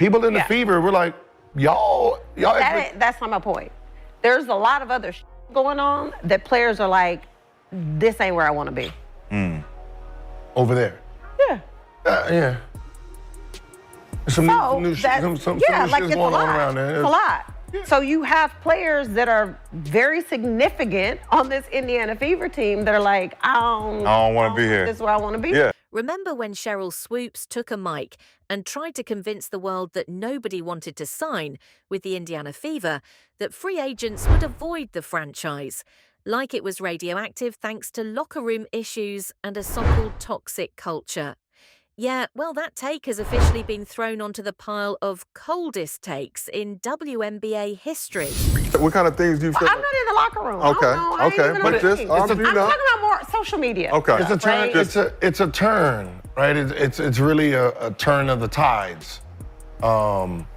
People in the Fever were like, y'all. That's not my point. There's a lot of other going on that players are like, this ain't where I want to be. Over there. Yeah. Yeah. Some new shit going on around there. It's a lot. Yeah. So you have players that are very significant on this Indiana Fever team that are like, I don't want to be here. This is where I want to be. Yeah. Remember when Sheryl Swoopes took a mic and tried to convince the world that nobody wanted to sign with the Indiana Fever, that free agents would avoid the franchise, like it was radioactive thanks to locker room issues and a so-called toxic culture. Yeah, well, that take has officially been thrown onto the pile of coldest takes in WNBA history. What kind of things do you feel? I'm not in the locker room. Okay, but just, I'm talking about more social media. Okay. It's a turn. Right? It's a turn, right? It's really a turn of the tides. Well,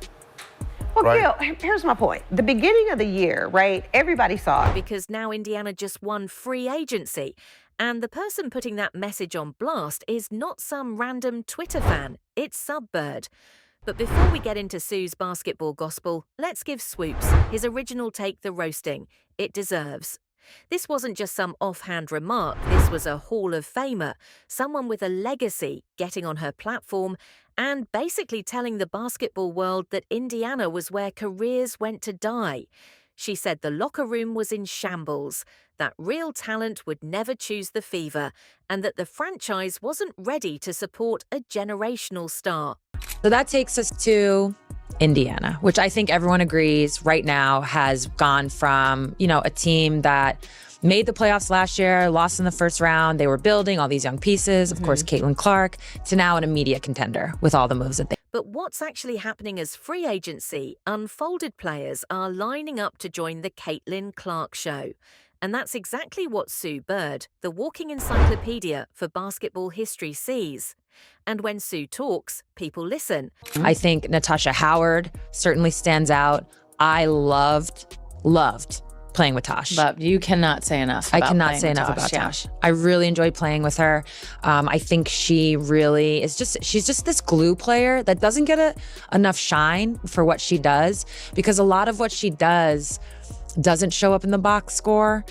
right. Gil, here's my point. The beginning of the year, right, everybody saw it. Because now Indiana just won free agency. And the person putting that message on blast is not some random Twitter fan. It's Subbird. But before we get into Sue's basketball gospel, let's give Swoopes his original take the roasting it deserves. This wasn't just some offhand remark. This was a Hall of Famer, someone with a legacy getting on her platform and basically telling the basketball world that Indiana was where careers went to die. She said the locker room was in shambles, that real talent would never choose the Fever, and that the franchise wasn't ready to support a generational star. So that takes us to Indiana, which I think everyone agrees right now has gone from, a team that made the playoffs last year, lost in the first round. They were building all these young pieces, of course, Caitlin Clark, to now an immediate contender with all the moves that they. But what's actually happening as free agency, unfolded players are lining up to join the Caitlin Clark show. And that's exactly what Sue Bird, the walking encyclopedia for basketball history, sees. And when Sue talks, people listen. I think Natasha Howard certainly stands out. I loved playing with Tosh. But you cannot say enough about Tosh. I really enjoyed playing with her. I think she really is she's just this glue player that doesn't get enough shine for what she does, because a lot of what she does doesn't show up in the box score,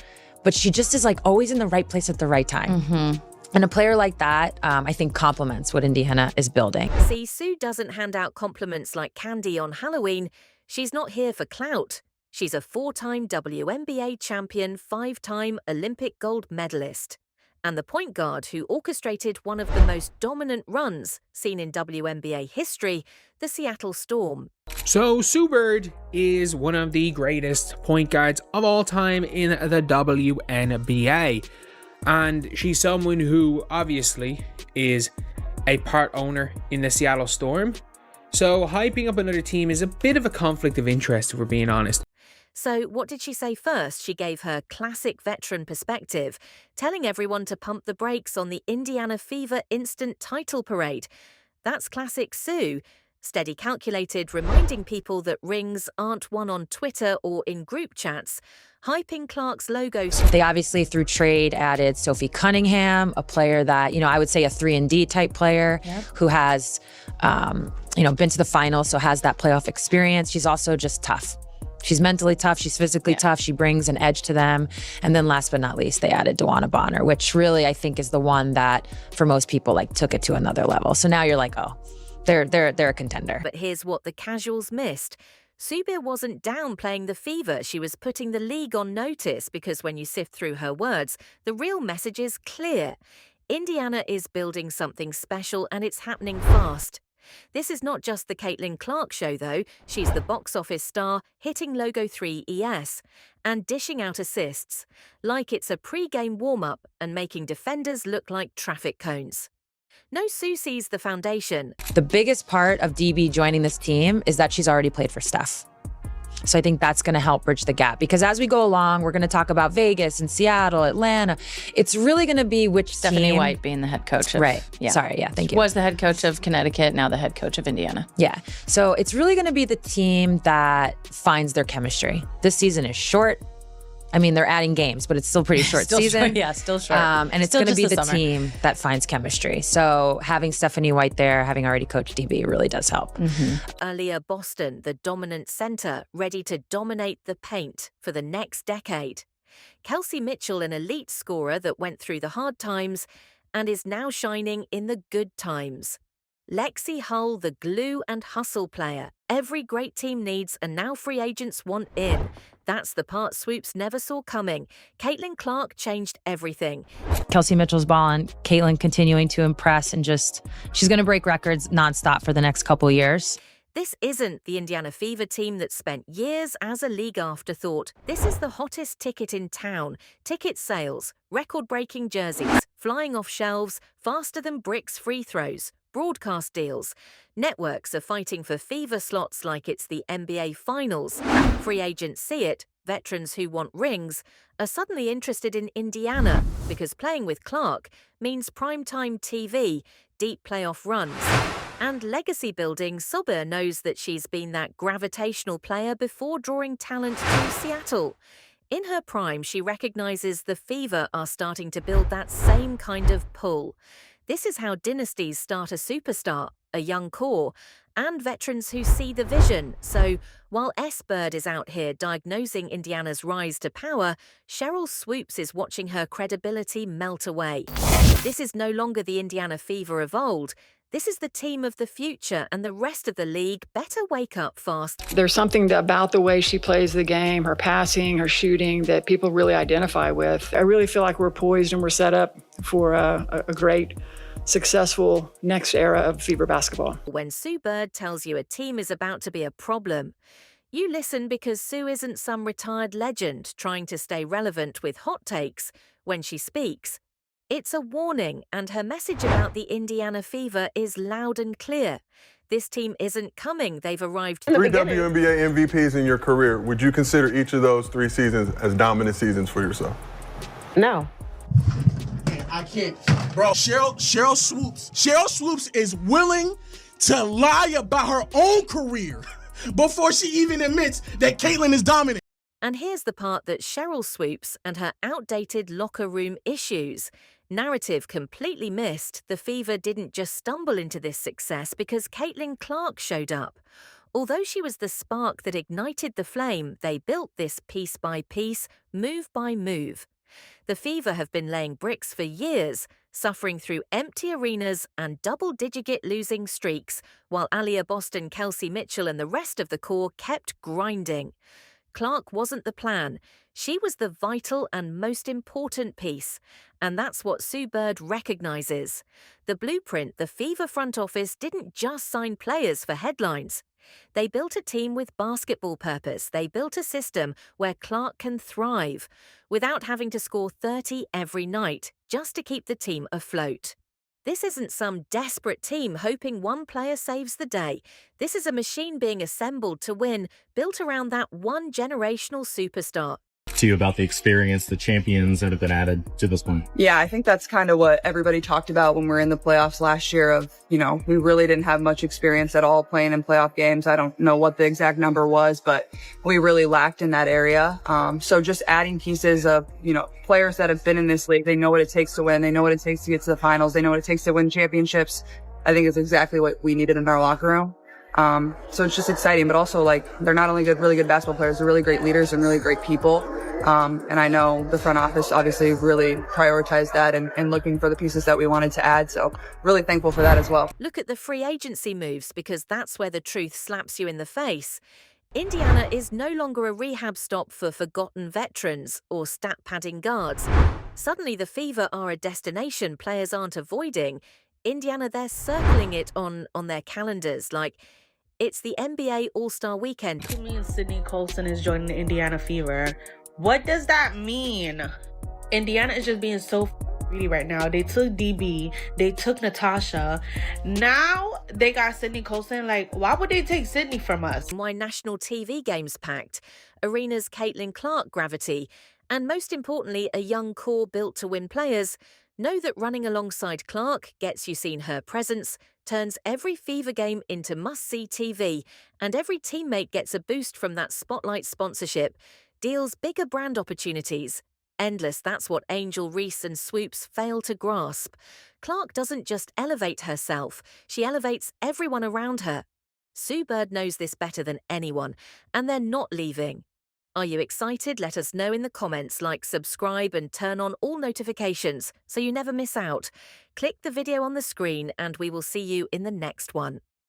but she just is like always in the right place at the right time. And a player like that, I think, complements what Indiana is building. See, Sue doesn't hand out compliments like candy on Halloween. She's not here for clout. She's a 4-time WNBA champion, 5-time Olympic gold medalist, and the point guard who orchestrated one of the most dominant runs seen in WNBA history, the Seattle Storm. So Sue Bird is one of the greatest point guards of all time in the WNBA. And she's someone who obviously is a part owner in the Seattle Storm. So hyping up another team is a bit of a conflict of interest, if we're being honest. So what did she say first? She gave her classic veteran perspective, telling everyone to pump the brakes on the Indiana Fever instant title parade. That's classic Sue. Steady calculated, reminding people that rings aren't won on Twitter or in group chats. Hyping Clark's logo. They obviously, through trade, added Sophie Cunningham, a player that, I would say a 3-and-D type player who has, been to the finals, so has that playoff experience. She's also just tough. She's mentally tough. She's physically tough. She brings an edge to them. And then last but not least, they added DeWanna Bonner, which really I think is the one that for most people took it to another level. So now you're like, oh, they're a contender. But here's what the casuals missed. Subir wasn't downplaying the Fever. She was putting the league on notice because when you sift through her words, the real message is clear. Indiana is building something special and it's happening fast. This is not just the Caitlin Clark show, though. She's the box office star, hitting Logo 3 ES and dishing out assists, like it's a pre-game warm-up and making defenders look like traffic cones. No Sue sees the foundation. The biggest part of DB joining this team is that she's already played for Steph. So I think that's going to help bridge the gap, because as we go along, we're going to talk about Vegas and Seattle, Atlanta. It's really going to be which Stephanie team. White being the head coach of, Thank you. Was the head coach of Connecticut, now the head coach of Indiana. Yeah. So it's really going to be the team that finds their chemistry. This season is short. I mean, they're adding games, but it's still pretty short Still season. short, yeah, still short. And it's Still going to just be the the summer. team that finds chemistry. So having Stephanie White there, having already coached DB, really does help. Aaliyah Boston, the dominant centre, ready to dominate the paint for the next decade. Kelsey Mitchell, an elite scorer that went through the hard times and is now shining in the good times. Lexi Hull, the glue and hustle player. Every great team needs and now free agents want in. That's the part Swoopes never saw coming. Caitlin Clark changed everything. Kelsey Mitchell's balling, Caitlin continuing to impress, and she's going to break records nonstop for the next couple years. This isn't the Indiana Fever team that spent years as a league afterthought. This is the hottest ticket in town. Ticket sales, record-breaking jerseys, flying off shelves, faster than bricks free throws, broadcast deals. Networks are fighting for Fever slots like it's the NBA Finals. Free agents see it. Veterans who want rings are suddenly interested in Indiana because playing with Clark means primetime TV, deep playoff runs. And legacy building. Subir knows that she's been that gravitational player before drawing talent to Seattle. In her prime, she recognizes the Fever are starting to build that same kind of pull. This is how dynasties start a superstar, a young core, and veterans who see the vision. So while S-Bird is out here diagnosing Indiana's rise to power, Sheryl Swoopes is watching her credibility melt away. This is no longer the Indiana Fever of old. This is the team of the future, and the rest of the league better wake up fast. There's something about the way she plays the game, her passing, her shooting, that people really identify with. I really feel like we're poised and we're set up for a great, successful next era of Fever basketball. When Sue Bird tells you a team is about to be a problem, you listen because Sue isn't some retired legend trying to stay relevant with hot takes when she speaks. It's a warning, and her message about the Indiana Fever is loud and clear. This team isn't coming. They've arrived. 3 WNBA MVPs in your career. Would you consider each of those 3 seasons as dominant seasons for yourself? No. I can't. Bro, Sheryl Swoopes is willing to lie about her own career before she even admits that Caitlin is dominant. And here's the part that Sheryl Swoopes and her outdated locker room issues. Narrative completely missed. The Fever didn't just stumble into this success because Caitlin Clark showed up. Although she was the spark that ignited the flame, they built this piece by piece, move by move. The Fever have been laying bricks for years, suffering through empty arenas and double-digit losing streaks, while Aaliyah Boston, Kelsey Mitchell and the rest of the core kept grinding. Clark wasn't the plan. She was the vital and most important piece. And that's what Sue Bird recognizes. The blueprint, the Fever front office didn't just sign players for headlines. They built a team with basketball purpose. They built a system where Clark can thrive without having to score 30 every night just to keep the team afloat. This isn't some desperate team hoping one player saves the day. This is a machine being assembled to win, built around that one generational superstar. To you about the experience, the champions that have been added to this one. Yeah, I think that's kind of what everybody talked about when we were in the playoffs last year of, we really didn't have much experience at all playing in playoff games. I don't know what the exact number was, but we really lacked in that area. So just adding pieces of, players that have been in this league, they know what it takes to win. They know what it takes to get to the finals. They know what it takes to win championships. I think it's exactly what we needed in our locker room. So it's just exciting, but also they're not only really good basketball players, they're really great leaders and really great people. And I know the front office obviously really prioritized that and looking for the pieces that we wanted to add. So really thankful for that as well. Look at the free agency moves because that's where the truth slaps you in the face. Indiana is no longer a rehab stop for forgotten veterans or stat padding guards. Suddenly the Fever are a destination players aren't avoiding. Indiana, they're circling it on their calendars like it's the NBA All-Star Weekend. What means Sydney Colson is joining the Indiana Fever? What does that mean? Indiana is just being so greedy right now. They took DB, they took Natasha. Now they got Sydney Colson. Why would they take Sydney from us? Why national TV games packed, arenas Caitlin Clark gravity, and most importantly, a young core built to win players. Know that running alongside Clark gets you seen her presence, turns every Fever game into must-see TV, and every teammate gets a boost from that Spotlight sponsorship. deals bigger brand opportunities. Endless, that's what Angel Reese and Swoopes fail to grasp. Clark doesn't just elevate herself, she elevates everyone around her. Sue Bird knows this better than anyone, and they're not leaving. Are you excited? Let us know in the comments, like, subscribe and turn on all notifications so you never miss out. Click the video on the screen and we will see you in the next one.